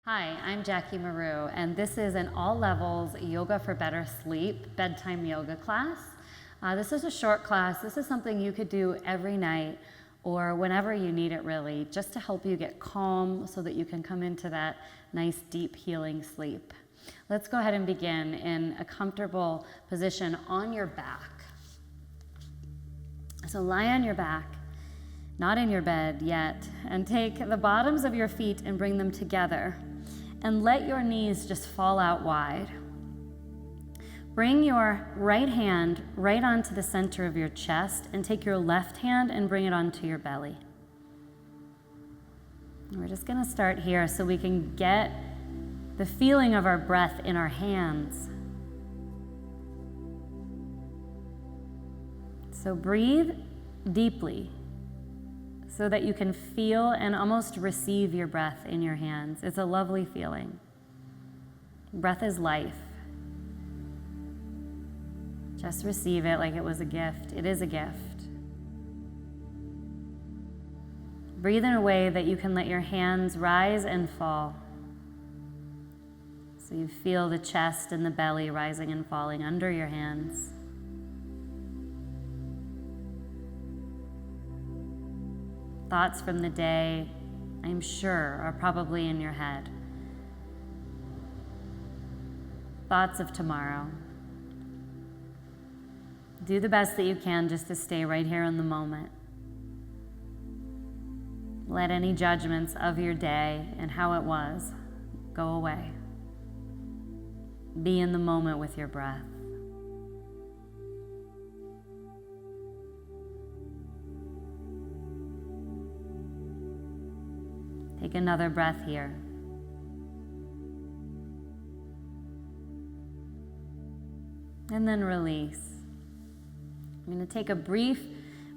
Hi, I'm Jackie Maru, and this is an all-levels yoga for better sleep bedtime yoga class. This is a short class. This is something you could do every night or whenever you need it, really, just to help you get calm so that you can come into that nice, deep, healing sleep. Let's go ahead and begin in a comfortable position on your back. So lie on your back, not in your bed yet, and take the bottoms of your feet and bring them together. And let your knees just fall out wide. Bring your right hand right onto the center of your chest and take your left hand and bring it onto your belly. And we're just gonna start here so we can get the feeling of our breath in our hands. So breathe deeply so that you can feel and almost receive your breath in your hands. It's a lovely feeling. Breath is life. Just receive it like it was a gift. It is a gift. Breathe in a way that you can let your hands rise and fall. So you feel the chest and the belly rising and falling under your hands. Thoughts from the day, I'm sure, are probably in your head. Thoughts of tomorrow. Do the best that you can just to stay right here in the moment. Let any judgments of your day and how it was go away. Be in the moment with your breath. Take another breath here. And then release. I'm going to take a brief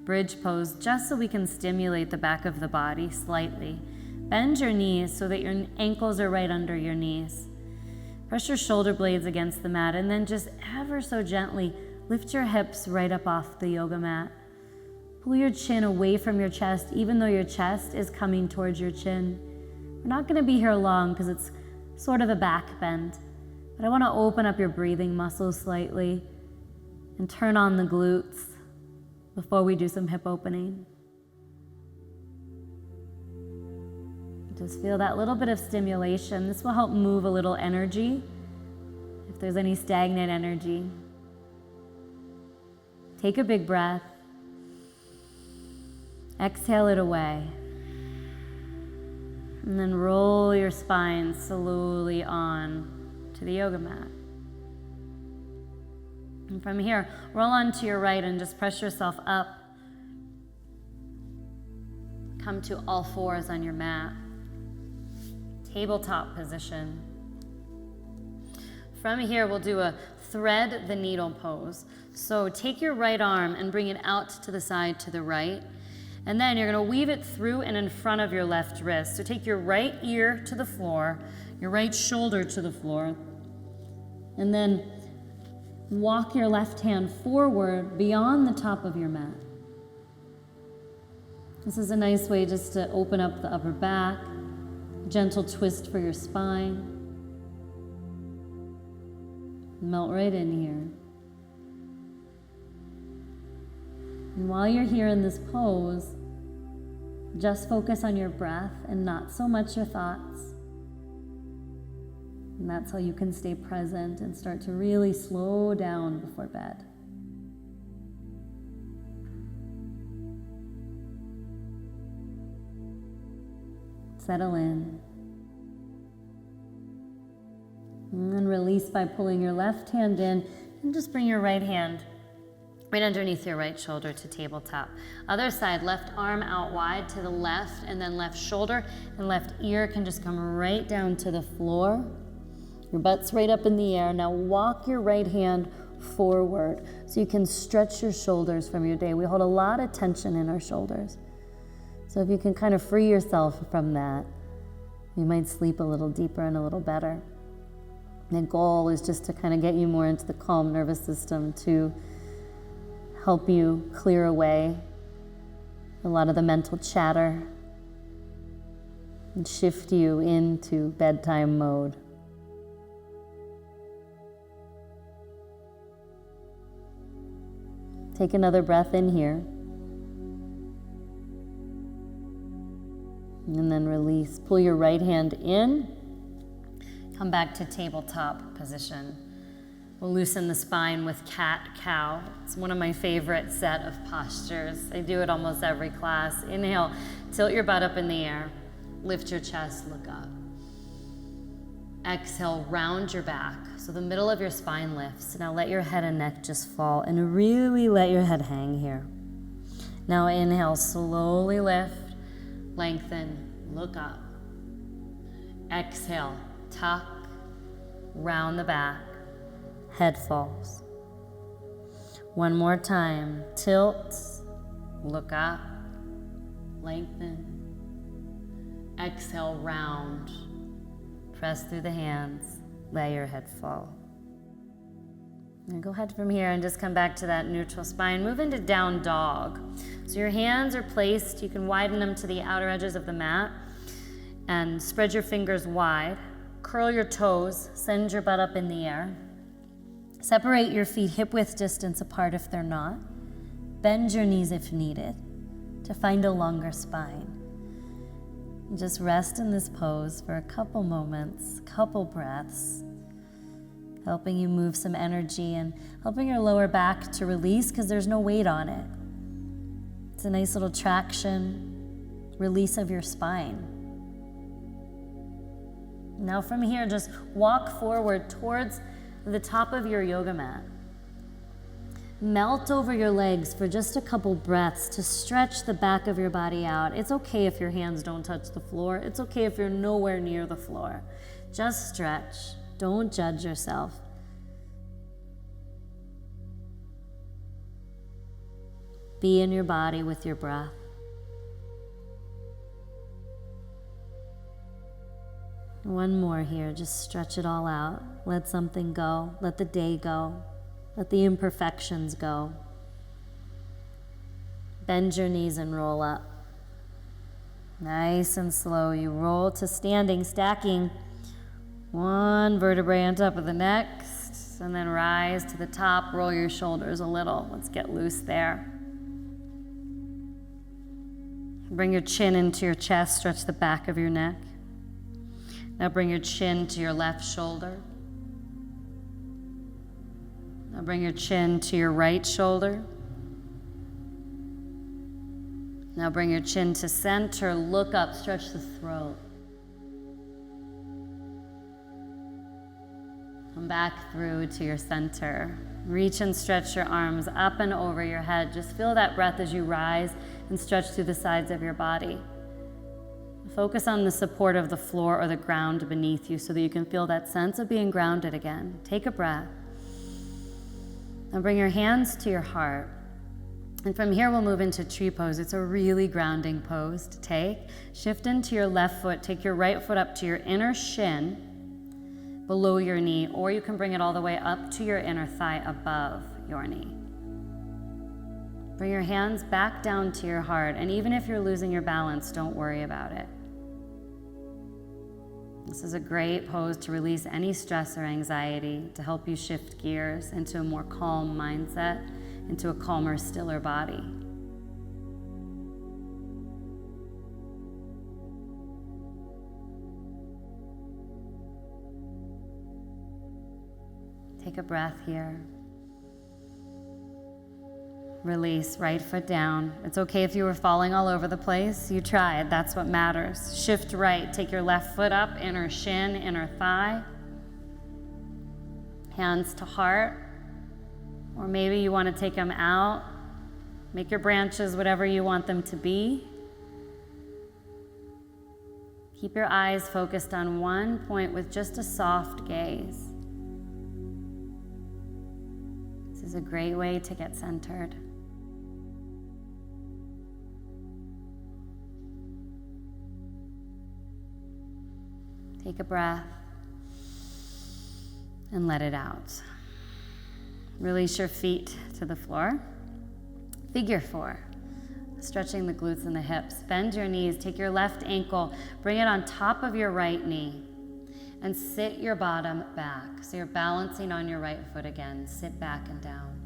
bridge pose just so we can stimulate the back of the body slightly. Bend your knees so that your ankles are right under your knees. Press your shoulder blades against the mat and then just ever so gently lift your hips right up off the yoga mat. Pull your chin away from your chest, even though your chest is coming towards your chin. We're not going to be here long because it's sort of a back bend, but I want to open up your breathing muscles slightly and turn on the glutes before we do some hip opening. Just feel that little bit of stimulation. This will help move a little energy if there's any stagnant energy. Take a big breath. Exhale it away. And then roll your spine slowly on to the yoga mat. And from here, roll onto your right and just press yourself up. Come to all fours on your mat. Tabletop position. From here, we'll do a thread the needle pose. So take your right arm and bring it out to the side to the right. And then you're going to weave it through and in front of your left wrist. So take your right ear to the floor, your right shoulder to the floor, and then walk your left hand forward beyond the top of your mat. This is a nice way just to open up the upper back, gentle twist for your spine. Melt right in here. And while you're here in this pose, just focus on your breath and not so much your thoughts. And that's how you can stay present and start to really slow down before bed. Settle in. And then release by pulling your left hand in and just bring your right hand right underneath your right shoulder to tabletop. Other side, left arm out wide to the left, and then left shoulder and left ear can just come right down to the floor. Your butt's right up in the air. Now walk your right hand forward so you can stretch your shoulders from your day. We hold a lot of tension in our shoulders. So if you can kind of free yourself from that, you might sleep a little deeper and a little better. The goal is just to kind of get you more into the calm nervous system to help you clear away a lot of the mental chatter and shift you into bedtime mode. Take another breath in here. And then release. Pull your right hand in. Come back to tabletop position. We'll loosen the spine with cat-cow. It's one of my favorite set of postures. I do it almost every class. Inhale, tilt your butt up in the air. Lift your chest, look up. Exhale, round your back. So the middle of your spine lifts. Now let your head and neck just fall and really let your head hang here. Now inhale, slowly lift, lengthen, look up. Exhale, tuck, round the back, head falls. One more time, tilt, look up, lengthen. Exhale, round. Press through the hands, let your head fall. And go ahead from here and just come back to that neutral spine. Move into down dog. So your hands are placed, you can widen them to the outer edges of the mat and spread your fingers wide. Curl your toes, send your butt up in the air. Separate your feet hip-width distance apart if they're not. Bend your knees if needed to find a longer spine. Just rest in this pose for a couple moments, couple breaths, helping you move some energy and helping your lower back to release because there's no weight on it. It's a nice little traction, release of your spine. Now from here, just walk forward towards the top of your yoga mat. Melt over your legs for just a couple breaths to stretch the back of your body out. It's okay if your hands don't touch the floor. It's okay if you're nowhere near the floor. Just stretch. Don't judge yourself. Be in your body with your breath. One more here. Just stretch it all out. Let something go. Let the day go. Let the imperfections go. Bend your knees and roll up. Nice and slow. You roll to standing, stacking one vertebrae on top of the next, and then rise to the top. Roll your shoulders a little. Let's get loose there. Bring your chin into your chest. Stretch the back of your neck. Now bring your chin to your left shoulder. Now bring your chin to your right shoulder. Now bring your chin to center, look up, stretch the throat. Come back through to your center. Reach and stretch your arms up and over your head. Just feel that breath as you rise and stretch through the sides of your body. Focus on the support of the floor or the ground beneath you so that you can feel that sense of being grounded again. Take a breath. Now bring your hands to your heart. And from here, we'll move into tree pose. It's a really grounding pose to take. Shift into your left foot. Take your right foot up to your inner shin, below your knee, or you can bring it all the way up to your inner thigh above your knee. Bring your hands back down to your heart. And even if you're losing your balance, don't worry about it. This is a great pose to release any stress or anxiety, to help you shift gears into a more calm mindset, into a calmer, stiller body. Take a breath here. Release, right foot down. It's okay if you were falling all over the place. You tried, that's what matters. Shift right, take your left foot up, inner shin, inner thigh. Hands to heart. Or maybe you want to take them out. Make your branches whatever you want them to be. Keep your eyes focused on one point with just a soft gaze. This is a great way to get centered. Take a breath and let it out. Release your feet to the floor. Figure four. stretching the glutes and the hips. Bend your knees, take your left ankle, bring it on top of your right knee, and sit your bottom back. So you're balancing on your right foot again. Sit back and down.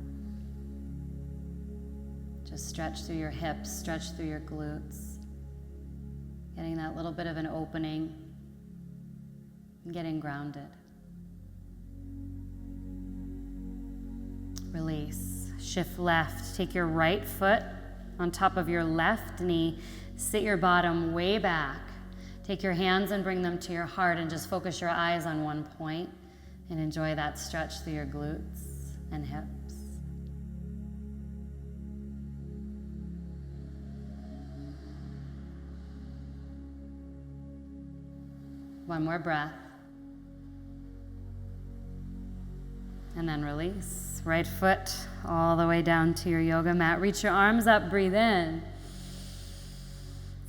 Just stretch through your hips, stretch through your glutes. Getting that little bit of an opening and getting grounded. Release. Shift left. Take your right foot on top of your left knee. Sit your bottom way back. Take your hands and bring them to your heart and just focus your eyes on one point and enjoy that stretch through your glutes and hips. One more breath. And then release. Right foot all the way down to your yoga mat. Reach your arms up, breathe in.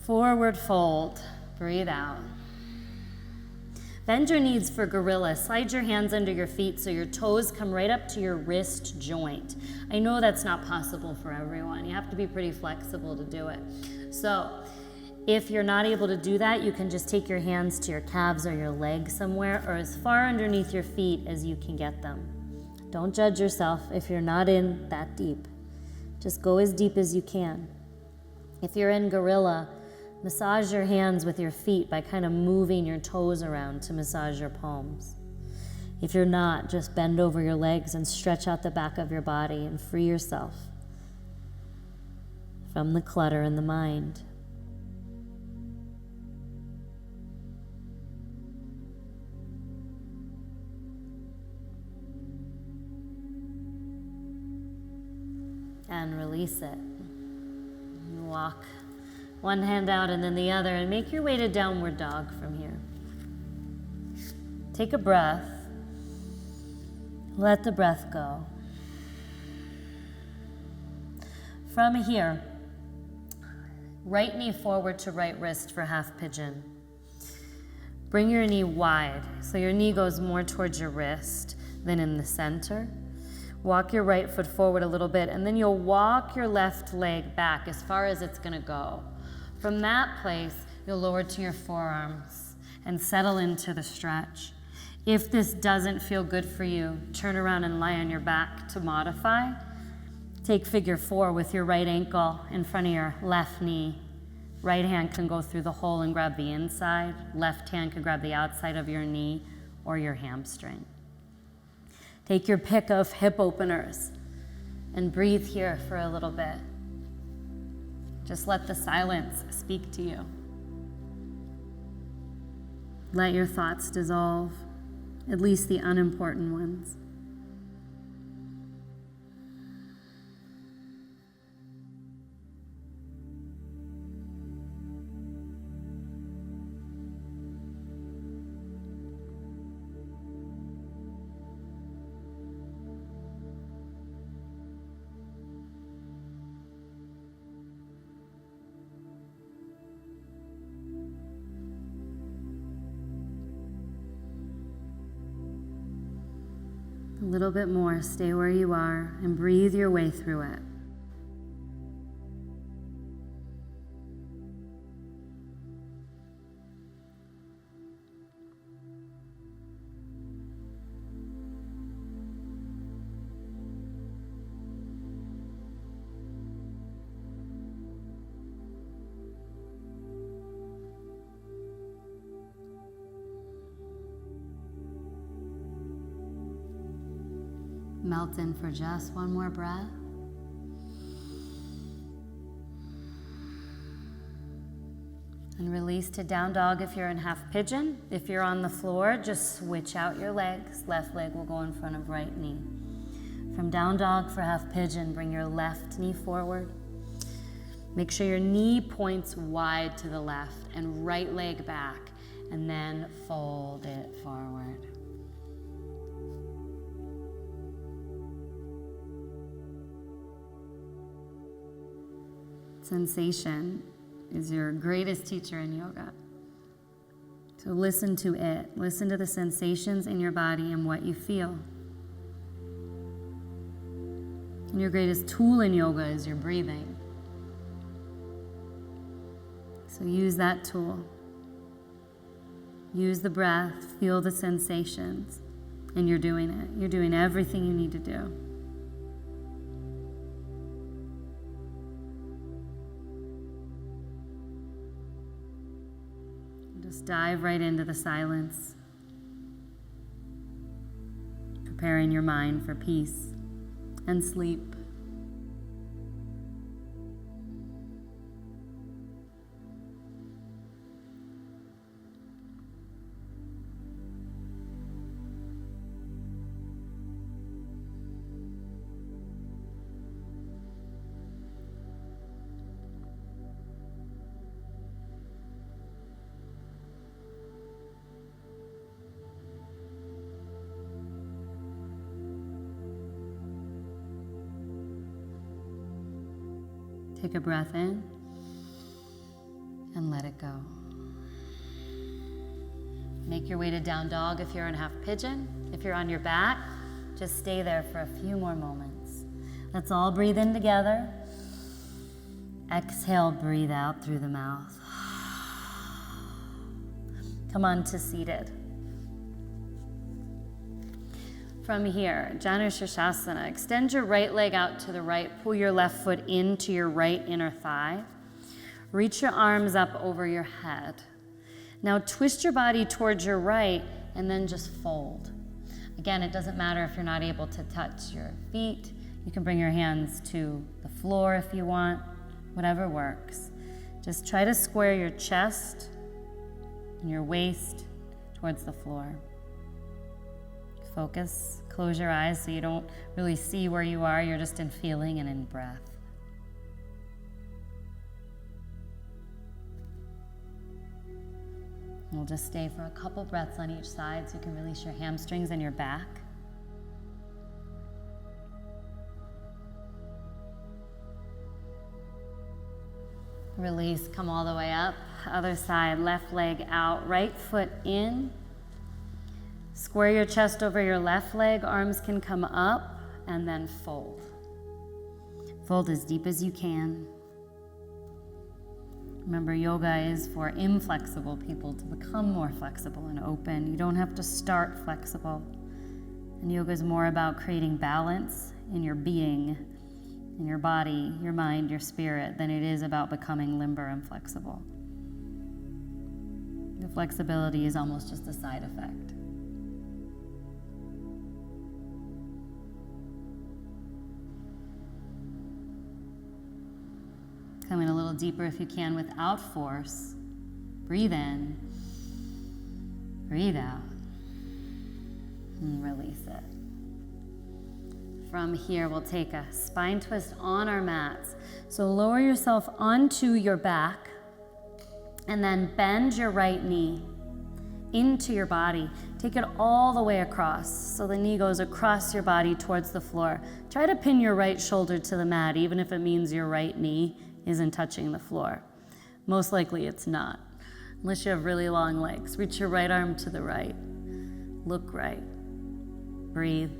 Forward fold, breathe out. Bend your knees for gorilla. Slide your hands under your feet so your toes come right up to your wrist joint. I know that's not possible for everyone. You have to be pretty flexible to do it. So if you're not able to do that, you can just take your hands to your calves or your legs somewhere, or as far underneath your feet as you can get them. Don't judge yourself if you're not in that deep. Just go as deep as you can. If you're in gorilla, massage your hands with your feet by kind of moving your toes around to massage your palms. If you're not, just bend over your legs and stretch out the back of your body and free yourself from the clutter in the mind. And release it. Walk one hand out and then the other, and make your way to downward dog from here. Take a breath. Let the breath go. From here, right knee forward to right wrist for half pigeon. Bring your knee wide, so your knee goes more towards your wrist than in the center. Walk your right foot forward a little bit, and then you'll walk your left leg back as far as it's gonna go. From that place, you'll lower to your forearms and settle into the stretch. If this doesn't feel good for you, turn around and lie on your back to modify. Take figure 4 with your right ankle in front of your left knee. Right hand can go through the hole and grab the inside. Left hand can grab the outside of your knee or your hamstring. Take your pick of hip openers and breathe here for a little bit. Just let the silence speak to you. Let your thoughts dissolve, at least the unimportant ones. A little bit more, stay where you are and breathe your way through it. Melt in for just one more breath. And release to down dog if you're in half pigeon. If you're on the floor, just switch out your legs. Left leg will go in front of right knee. From down dog for half pigeon, bring your left knee forward. Make sure your knee points wide to the left and right leg back, and then fold it forward. Sensation is your greatest teacher in yoga. So listen to it. Listen to the sensations in your body and what you feel. And your greatest tool in yoga is your breathing. So use that tool. Use the breath, feel the sensations, and you're doing it. You're doing everything you need to do. Just dive right into the silence, preparing your mind for peace and sleep. Take a breath in and let it go. Make your way to down dog if you're in half pigeon. If you're on your back, just stay there for a few more moments. Let's all breathe in together. Exhale, breathe out through the mouth. Come on to seated. From here, Janu Shirshasana, extend your right leg out to the right, pull your left foot into your right inner thigh. Reach your arms up over your head. Now twist your body towards your right and then just fold. Again, it doesn't matter if you're not able to touch your feet. You can bring your hands to the floor if you want, whatever works. Just try to square your chest and your waist towards the floor. Focus, close your eyes so you don't really see where you are, you're just in feeling and in breath. We'll just stay for a couple breaths on each side so you can release your hamstrings and your back. Release, come all the way up. Other side, left leg out, right foot in. Square your chest over your left leg, arms can come up, and then fold. Fold as deep as you can. Remember, yoga is for inflexible people to become more flexible and open. You don't have to start flexible. And yoga is more about creating balance in your being, in your body, your mind, your spirit, than it is about becoming limber and flexible. The flexibility is almost just a side effect. Come in a little deeper if you can without force. Breathe in, breathe out, and release it. From here, we'll take a spine twist on our mats. So lower yourself onto your back and then bend your right knee into your body. Take it all the way across. So the knee goes across your body towards the floor. Try to pin your right shoulder to the mat, even if it means your right knee isn't touching the floor. Most likely it's not, unless you have really long legs. Reach your right arm to the right. Look right. Breathe.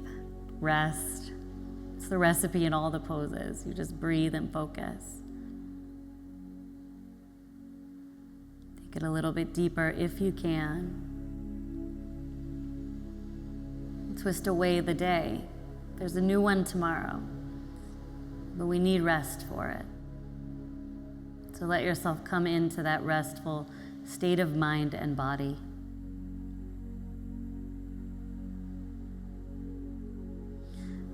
Rest. It's the recipe in all the poses. You just breathe and focus. Take it a little bit deeper if you can. Twist away the day. There's a new one tomorrow, but we need rest for it. So let yourself come into that restful state of mind and body.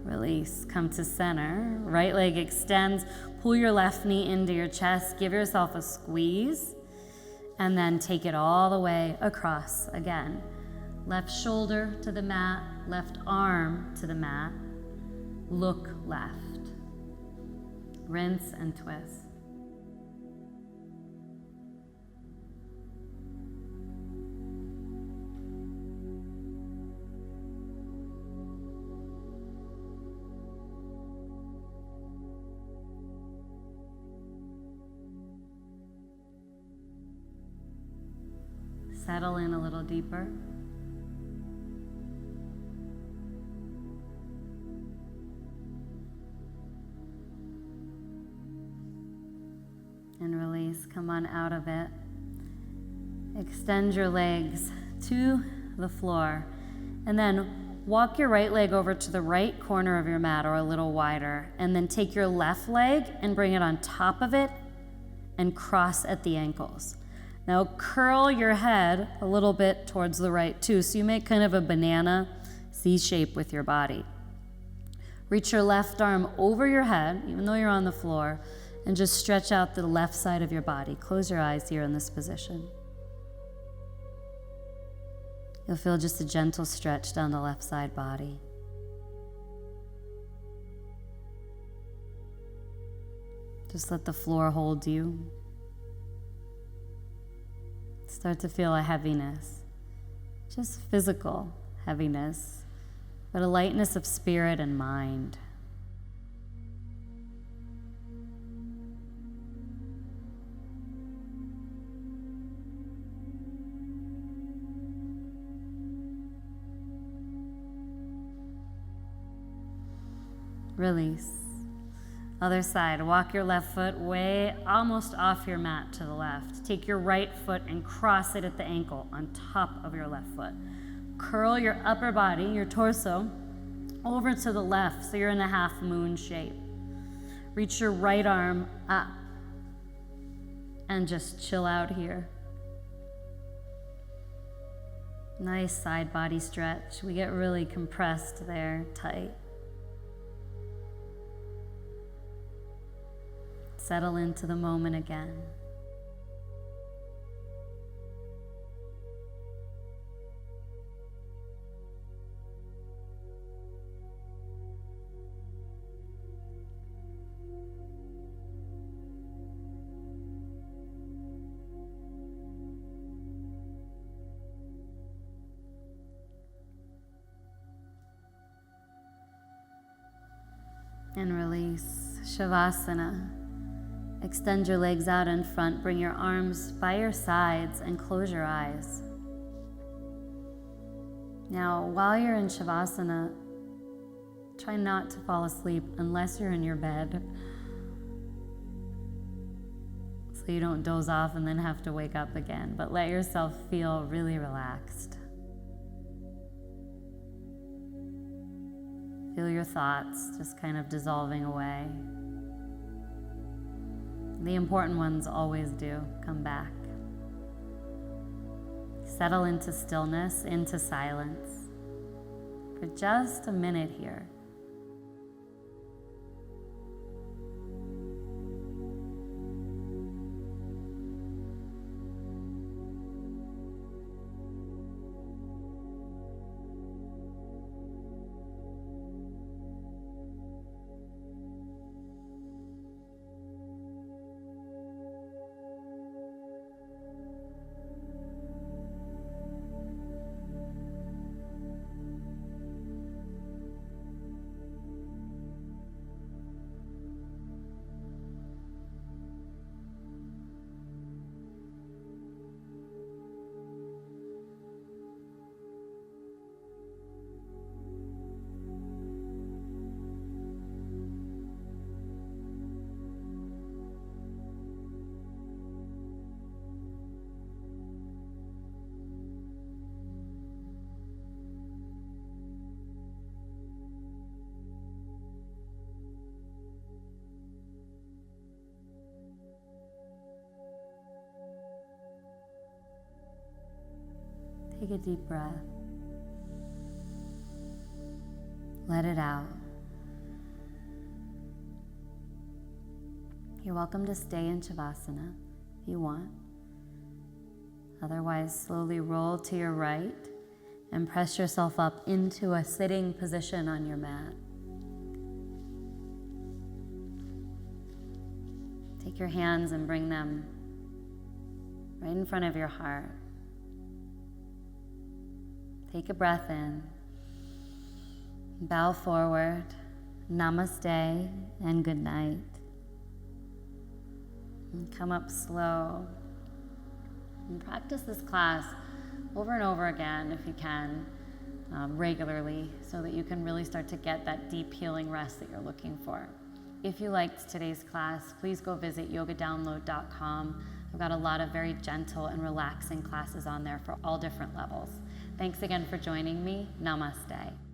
Release, come to center. Right leg extends, pull your left knee into your chest, give yourself a squeeze, and then take it all the way across again. Left shoulder to the mat, left arm to the mat. Look left. Rinse and twist. Settle in a little deeper. And release. Nice, come on out of it. Extend your legs to the floor. And then walk your right leg over to the right corner of your mat or a little wider. And then take your left leg and bring it on top of it and cross at the ankles. Now curl your head a little bit towards the right too. So you make kind of a banana C shape with your body. Reach your left arm over your head, even though you're on the floor, and just stretch out the left side of your body. Close your eyes here in this position. You'll feel just a gentle stretch down the left side body. Just let the floor hold you. Start to feel a heaviness, just physical heaviness, but a lightness of spirit and mind. Release. Other side, walk your left foot way almost off your mat to the left. Take your right foot and cross it at the ankle on top of your left foot. Curl your upper body, your torso, over to the left so you're in a half moon shape. Reach your right arm up and just chill out here. Nice side body stretch. We get really compressed there, tight. Settle into the moment again. And release. Shavasana. Extend your legs out in front, bring your arms by your sides, and close your eyes. Now, while you're in Shavasana, try not to fall asleep unless you're in your bed, so you don't doze off and then have to wake up again, but let yourself feel really relaxed. Feel your thoughts just kind of dissolving away. The important ones always do come back. Settle into stillness, into silence for just a minute here. Take a deep breath. Let it out. You're welcome to stay in Shavasana if you want. Otherwise, slowly roll to your right and press yourself up into a sitting position on your mat. Take your hands and bring them right in front of your heart. Take a breath in. Bow forward. Namaste and good night. And come up slow. And practice this class over and over again if you can, regularly, so that you can really start to get that deep healing rest that you're looking for. If you liked today's class, please go visit yogadownload.com. I've got a lot of very gentle and relaxing classes on there for all different levels. Thanks again for joining me. Namaste.